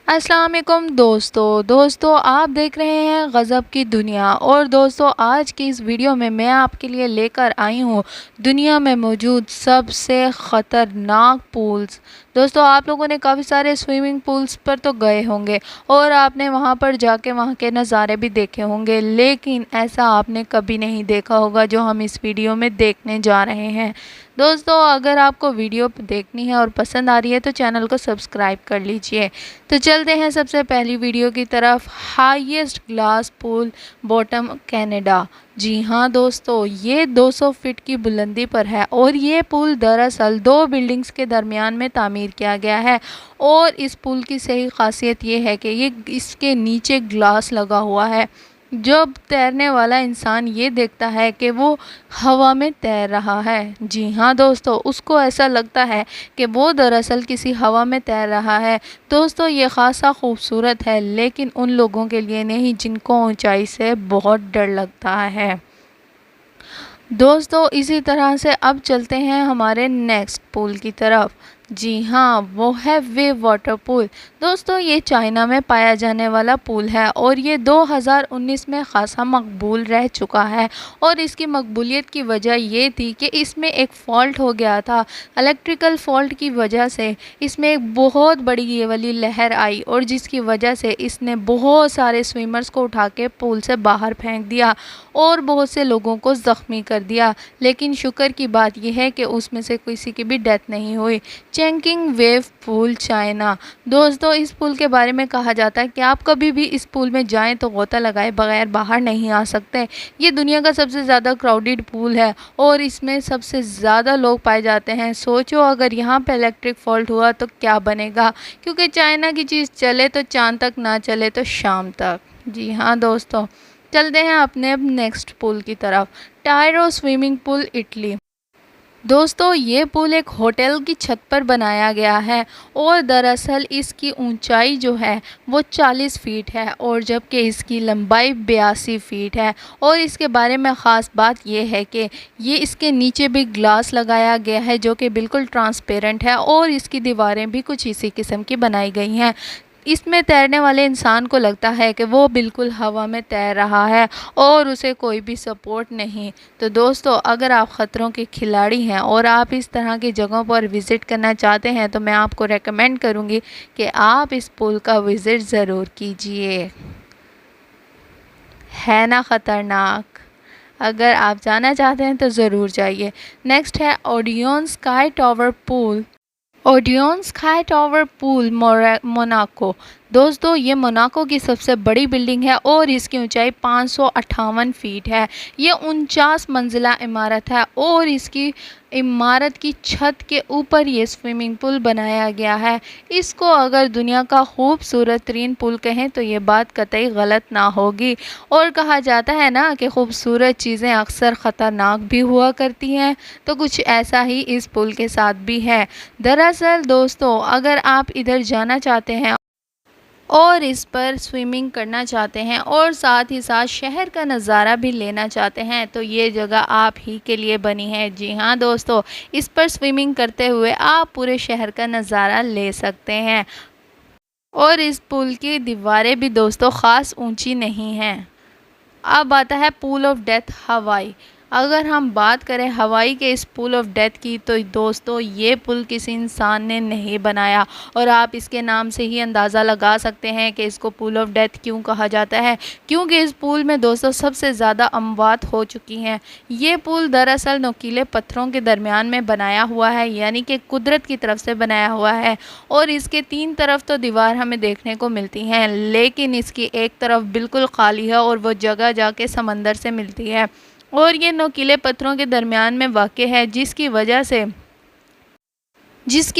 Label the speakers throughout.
Speaker 1: अस्सलाम वालेकुम दोस्तों आप देख रहे हैं गज़ब की दुनिया। और दोस्तों आज की इस वीडियो में मैं आपके लिए लेकर आई हूँ दुनिया में मौजूद सबसे ख़तरनाक पूल्स। दोस्तों आप लोगों ने काफ़ी सारे स्विमिंग पूल्स पर तो गए होंगे और आपने वहाँ पर जाके वहाँ के नज़ारे भी देखे होंगे, लेकिन ऐसा आपने कभी नहीं देखा होगा जो हम इस वीडियो में देखने जा रहे हैं। दोस्तों अगर आपको वीडियो देखनी है और पसंद आ रही है तो चैनल को सब्सक्राइब कर लीजिए। तो चलते हैं सबसे पहली वीडियो की तरफ। Highest glass pool bottom Canada. जी हाँ दोस्तों, ये 200 फीट की बुलंदी पर है और ये पुल दरअसल दो बिल्डिंग्स के दरमियान में तामीर किया गया है। और इस पुल की सही खासियत ये है कि ये इसके नीचे ग्लास लगा हुआ है। जब तैरने वाला इंसान ये देखता है कि वो हवा में तैर रहा है, जी हाँ दोस्तों, उसको ऐसा लगता है कि वो दरअसल किसी हवा में तैर रहा है। दोस्तों ये खासा खूबसूरत है, लेकिन उन लोगों के लिए नहीं जिनको ऊंचाई से बहुत डर लगता है। दोस्तों इसी तरह से अब चलते हैं हमारे नेक्स्ट पूल की तरफ। जी हाँ, वो है वेव वाटर पूल। दोस्तों ये चाइना में पाया जाने वाला पूल है और ये 2019 में ख़ासा मकबूल रह चुका है। और इसकी मकबूलियत की वजह ये थी कि इसमें एक फ़ॉल्ट हो गया था। इलेक्ट्रिकल फ़ॉल्ट की वजह से इसमें एक बहुत बड़ी ये वाली लहर आई और जिसकी वजह से इसने बहुत सारे स्विमर्स को उठा के पूल से बाहर फेंक दिया और बहुत से लोगों को ज़ख्मी कर दिया। लेकिन शुक्र की बात यह है कि उसमें से किसी की भी डेथ नहीं हुई। चैंकिंग वेव पूल चाइना। दोस्तों इस पुल के बारे में कहा जाता है कि आप कभी भी इस पुल में जाएं तो गोता लगाए बगैर बाहर नहीं आ सकते। ये दुनिया का सबसे ज़्यादा क्राउडेड पूल है और इसमें सबसे ज़्यादा लोग पाए जाते हैं। सोचो अगर यहाँ पे इलेक्ट्रिक फॉल्ट हुआ तो क्या बनेगा, क्योंकि चाइना की चीज़ चले तो चांद तक, ना चले तो शाम तक। जी हाँ दोस्तों, चलते हैं अपने अब नेक्स्ट पूल की तरफ। टायरो स्विमिंग पूल इटली। दोस्तों ये पुल एक होटल की छत पर बनाया गया है और दरअसल इसकी ऊंचाई जो है वो 40 फीट है और जबकि इसकी लंबाई 82 फीट है। और इसके बारे में ख़ास बात यह है कि ये इसके नीचे भी ग्लास लगाया गया है जो कि बिल्कुल ट्रांसपेरेंट है और इसकी दीवारें भी कुछ इसी किस्म की बनाई गई हैं। इसमें तैरने वाले इंसान को लगता है कि वो बिल्कुल हवा में तैर रहा है और उसे कोई भी सपोर्ट नहीं। तो दोस्तों अगर आप ख़तरों के खिलाड़ी हैं और आप इस तरह की जगहों पर विज़िट करना चाहते हैं तो मैं आपको रेकमेंड करूंगी कि आप इस पुल का विज़िट ज़रूर कीजिए। है ना ख़तरनाक? अगर आप जाना चाहते हैं तो ज़रूर जाइए। नेक्स्ट है Odeon Sky Tower pool. Odeon Sky Tower pool Monaco. दोस्तों ये मोनाको की सबसे बड़ी बिल्डिंग है और इसकी ऊंचाई 558 फीट है। ये 49 मंजिला इमारत है और इसकी इमारत की छत के ऊपर ये स्विमिंग पूल बनाया गया है। इसको अगर दुनिया का खूबसूरत तरीन पुल कहें तो ये बात कतई गलत ना होगी। और कहा जाता है ना कि खूबसूरत चीज़ें अक्सर ख़तरनाक भी हुआ करती हैं, तो कुछ ऐसा ही इस पुल के साथ भी है। दरअसल दोस्तों अगर आप इधर जाना चाहते हैं और इस पर स्विमिंग करना चाहते हैं और साथ ही साथ शहर का नज़ारा भी लेना चाहते हैं तो ये जगह आप ही के लिए बनी है। जी हाँ दोस्तों, इस पर स्विमिंग करते हुए आप पूरे शहर का नज़ारा ले सकते हैं। और इस पुल की दीवारें भी दोस्तों ख़ास ऊंची नहीं हैं। अब आता है पूल ऑफ डेथ हवाई। अगर हम बात करें हवाई के इस पुल ऑफ डेथ की तो दोस्तों ये पुल किसी इंसान ने नहीं बनाया और आप इसके नाम से ही अंदाज़ा लगा सकते हैं कि इसको पुल ऑफ डेथ क्यों कहा जाता है, क्योंकि इस पुल में दोस्तों सबसे ज़्यादा अमवात हो चुकी हैं। ये पुल दरअसल नुकीले पत्थरों के दरमियान में बनाया हुआ है, यानी कि कुदरत की तरफ से बनाया हुआ है। और इसके 3 तरफ तो दीवार हमें देखने को मिलती हैं, लेकिन इसकी एक तरफ बिल्कुल खाली है और वो जगह जाके समंदर से मिलती है। और ये नुकीले पत्थरों के दरमियान में वाक़ है जिसकी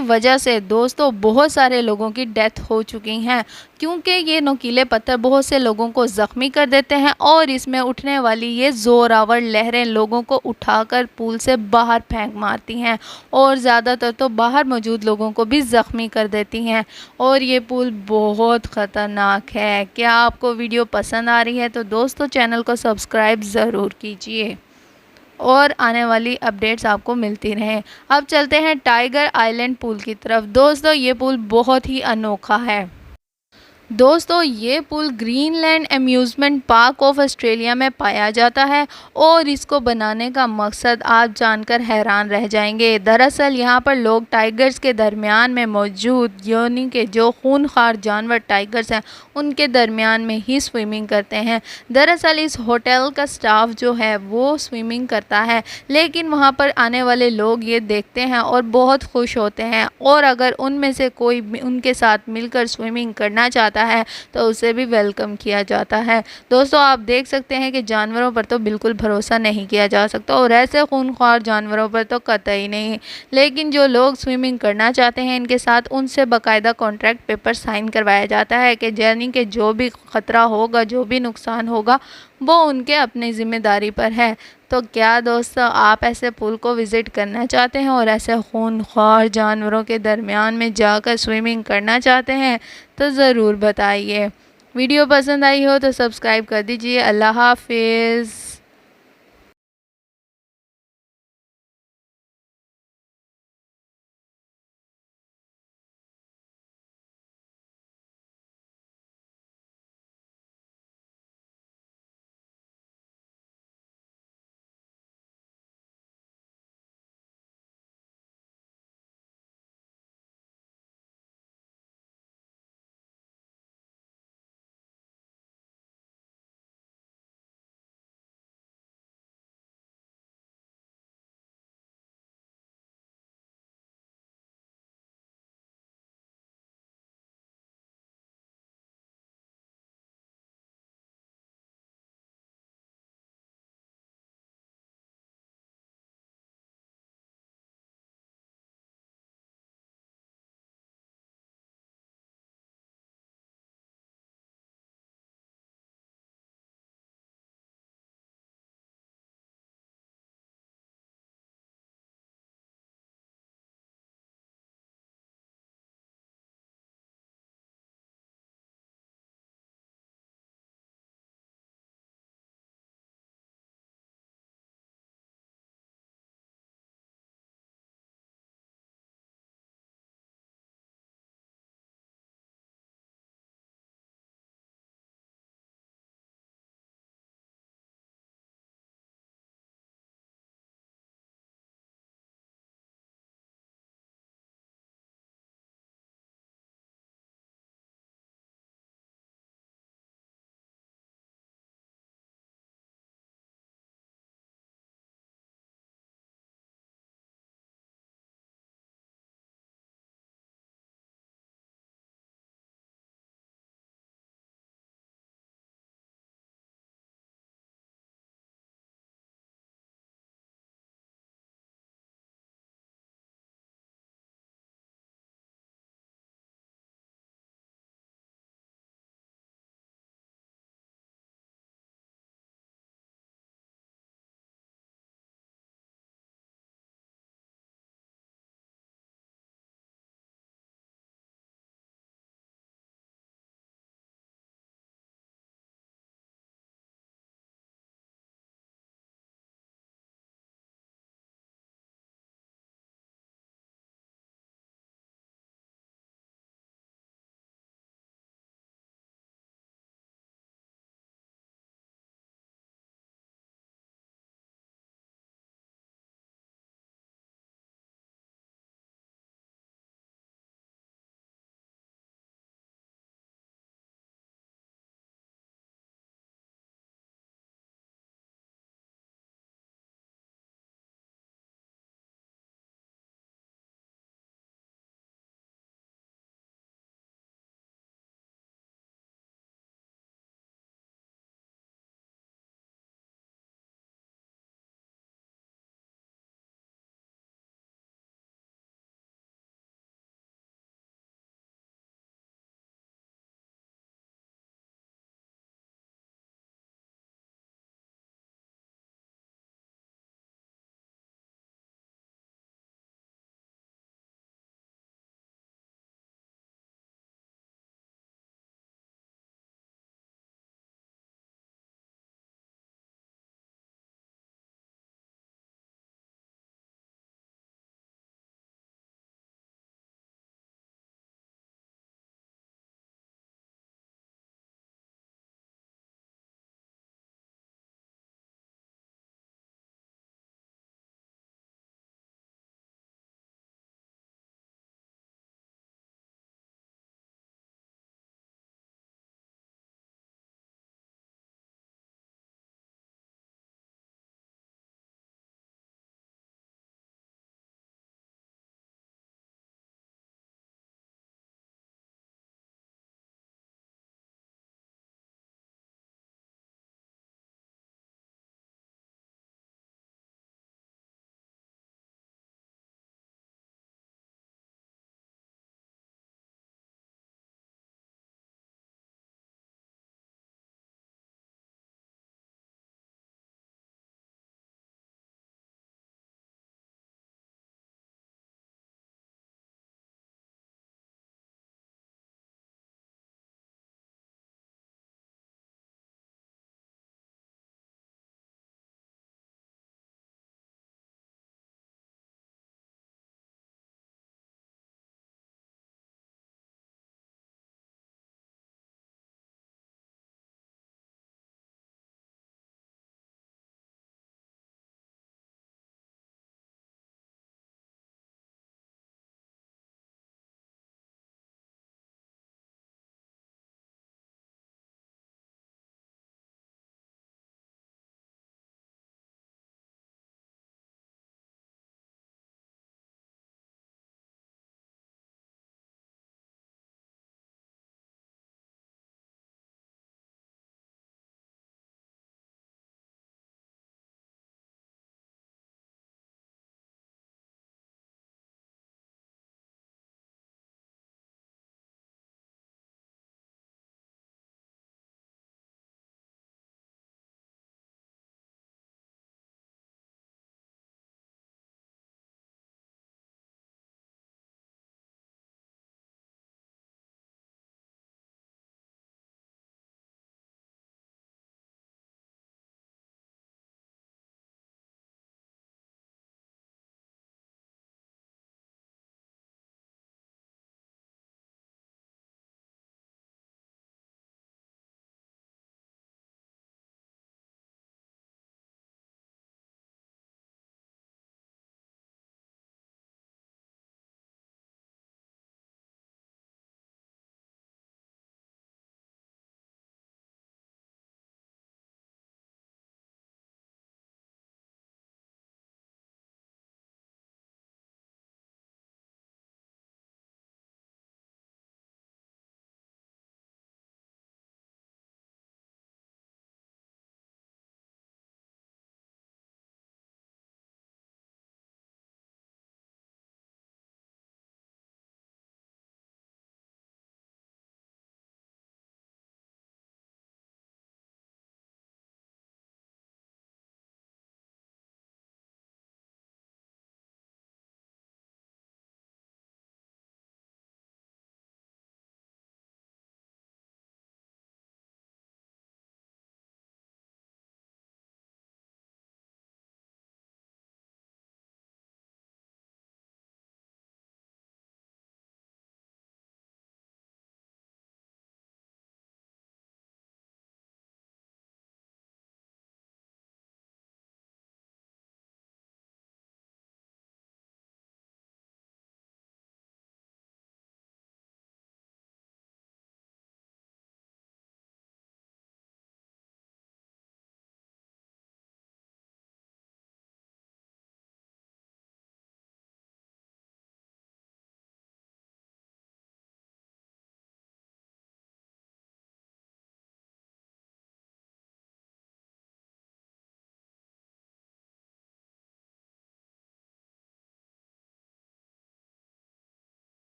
Speaker 1: वजह से दोस्तों बहुत सारे लोगों की डेथ हो चुकी हैं, क्योंकि ये नुकीले पत्थर बहुत से लोगों को ज़ख्मी कर देते हैं और इसमें उठने वाली ये ज़ोरावर लहरें लोगों को उठाकर पूल से बाहर फेंक मारती हैं और ज़्यादातर तो बाहर मौजूद लोगों को भी ज़ख्मी कर देती हैं। और ये पुल बहुत ख़तरनाक है। क्या आपको वीडियो पसंद आ रही है तो दोस्तों चैनल को सब्सक्राइब ज़रूर कीजिए और आने वाली अपडेट्स आपको मिलती रहें। अब चलते हैं टाइगर आइलैंड पूल की तरफ। दोस्तों ये पूल बहुत ही अनोखा है। दोस्तों ये पुल Greenland amusement park of Australia में पाया जाता है और इसको बनाने का मकसद आप जानकर हैरान रह जाएंगे। दरअसल यहाँ पर लोग टाइगर्स के दरमियान में मौजूद यानी कि जो खूंखार जानवर टाइगर्स हैं उनके दरमियान में ही स्विमिंग करते हैं। दरअसल इस होटल का स्टाफ जो है वो स्विमिंग करता है, लेकिन वहाँ पर आने वाले लोग ये देखते हैं और बहुत खुश होते हैं, और अगर उनमें से कोई उनके साथ मिलकर स्विमिंग करना चाहता है तो उसे भी वेलकम किया जाता है। दोस्तों आप देख सकते हैं कि जानवरों पर तो बिल्कुल भरोसा नहीं किया जा सकता और ऐसे खूंखार जानवरों पर तो कतई नहीं, लेकिन जो लोग स्विमिंग करना चाहते हैं इनके साथ उनसे बाकायदा कॉन्ट्रैक्ट पेपर साइन करवाया जाता है कि यानी कि जो भी ख़तरा होगा, जो भी नुकसान होगा वो उनके अपनी ज़िम्मेदारी पर है। तो क्या दोस्तों आप ऐसे पुल को विज़िट करना चाहते हैं और ऐसे खूंखार जानवरों के दरमियान में जाकर स्विमिंग करना चाहते हैं? तो ज़रूर बताइए। वीडियो पसंद आई हो तो सब्सक्राइब कर दीजिए। अल्लाह हाफिज़।